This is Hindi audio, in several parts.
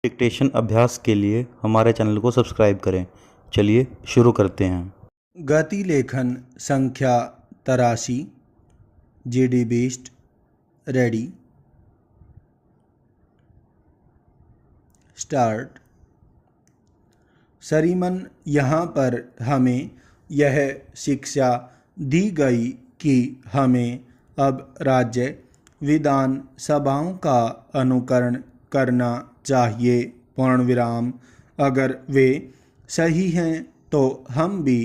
डिक्टेशन अभ्यास के लिए हमारे चैनल को सब्सक्राइब करें। चलिए शुरू करते हैं। गति लेखन संख्या 83 GD बेस्ड रेडी स्टार्ट। श्रीमन, यहाँ पर हमें यह शिक्षा दी गई कि हमें अब राज्य विधान सभाओं का अनुकरण करना चाहिए। पूर्ण विराम। अगर वे सही हैं तो हम भी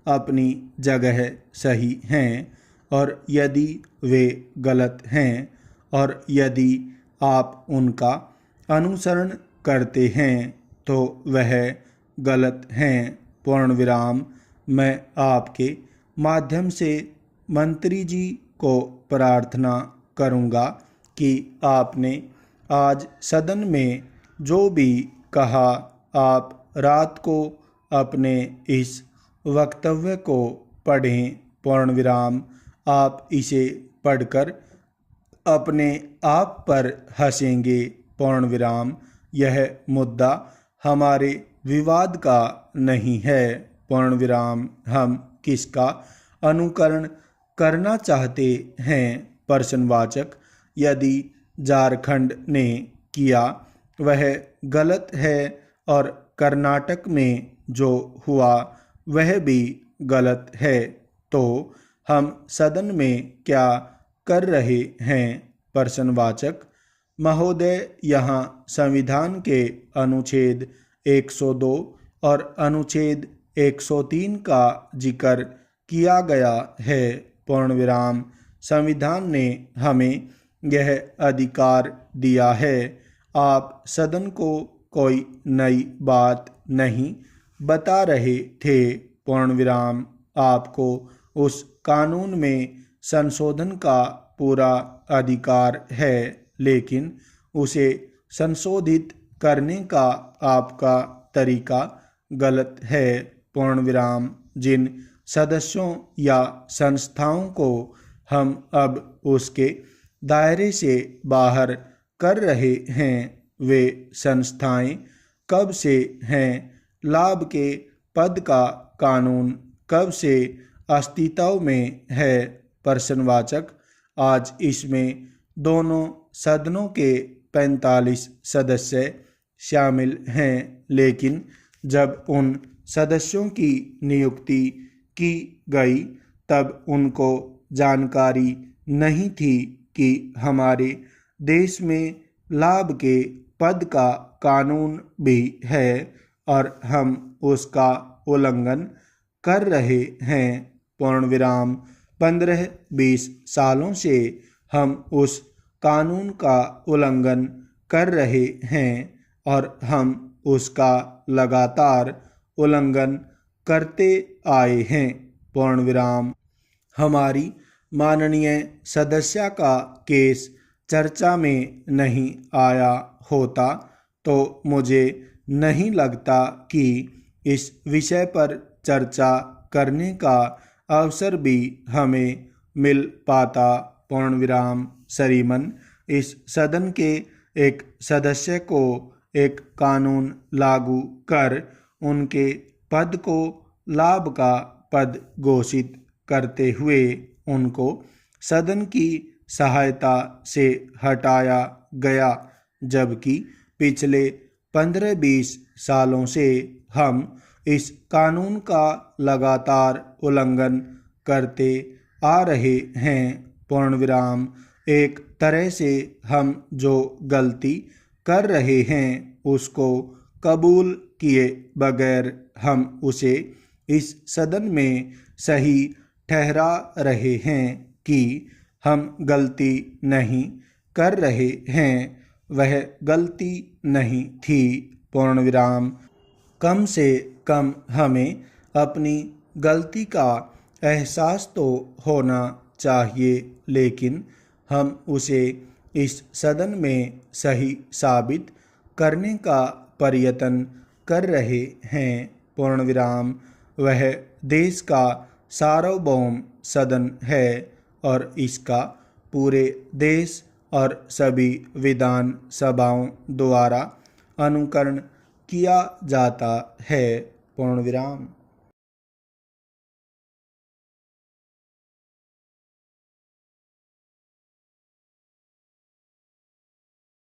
अपनी जगह सही हैं, और यदि वे गलत हैं और यदि आप उनका अनुसरण करते हैं तो वह गलत हैं। पूर्ण विराम। मैं आपके माध्यम से मंत्री जी को प्रार्थना करूंगा कि आपने आज सदन में जो भी कहा, आप रात को अपने इस वक्तव्य को पढ़ें। पूर्ण विराम। आप इसे पढ़कर अपने आप पर हंसेंगे। पूर्ण विराम। यह मुद्दा हमारे विवाद का नहीं है। पूर्ण विराम। हम किसका अनुकरण करना चाहते हैं? प्रश्नवाचक। यदि झारखंड ने किया वह गलत है और कर्नाटक में जो हुआ वह भी गलत है, तो हम सदन में क्या कर रहे हैं? प्रश्नवाचक महोदय, यहाँ संविधान के अनुच्छेद 102 और अनुच्छेद 103 का जिक्र किया गया है। पूर्ण विराम। संविधान ने हमें यह अधिकार दिया है। आप सदन को कोई नई बात नहीं बता रहे थे। पूर्ण विराम। आपको उस कानून में संशोधन का पूरा अधिकार है, लेकिन उसे संशोधित करने का आपका तरीका गलत है। पूर्ण विराम। जिन सदस्यों या संस्थाओं को हम अब उसके दायरे से बाहर कर रहे हैं, वे संस्थाएं कब से हैं? लाभ के पद का कानून कब से अस्तित्व में है? प्रश्नवाचक आज इसमें दोनों सदनों के 45 सदस्य शामिल हैं, लेकिन जब उन सदस्यों की नियुक्ति की गई तब उनको जानकारी नहीं थी कि हमारे देश में लाभ के पद का कानून भी है और हम उसका उल्लंघन कर रहे हैं। पूर्ण विराम। 15-20 सालों से हम उस कानून का उल्लंघन कर रहे हैं और हम उसका लगातार उल्लंघन करते आए हैं। पूर्ण विराम। हमारी माननीय सदस्य का केस चर्चा में नहीं आया होता तो मुझे नहीं लगता कि इस विषय पर चर्चा करने का अवसर भी हमें मिल पाता। पूर्ण विराम। श्रीमन, इस सदन के एक सदस्य को एक कानून लागू कर उनके पद को लाभ का पद घोषित करते हुए उनको सदन की सहायता से हटाया गया, जबकि पिछले 15-20 सालों से हम इस कानून का लगातार उल्लंघन करते आ रहे हैं। पूर्ण विराम। एक तरह से हम जो गलती कर रहे हैं उसको कबूल किए बगैर हम उसे इस सदन में सही ठहरा रहे हैं कि हम गलती नहीं कर रहे हैं। वह गलती नहीं थी। पूर्ण विराम। कम से कम हमें अपनी गलती का एहसास तो होना चाहिए, लेकिन हम उसे इस सदन में सही साबित करने का प्रयत्न कर रहे हैं। पूर्ण विराम। वह देश का सार्वभौम सदन है और इसका पूरे देश और सभी विधान सभाओं द्वारा अनुकरण किया जाता है। पूर्ण विराम।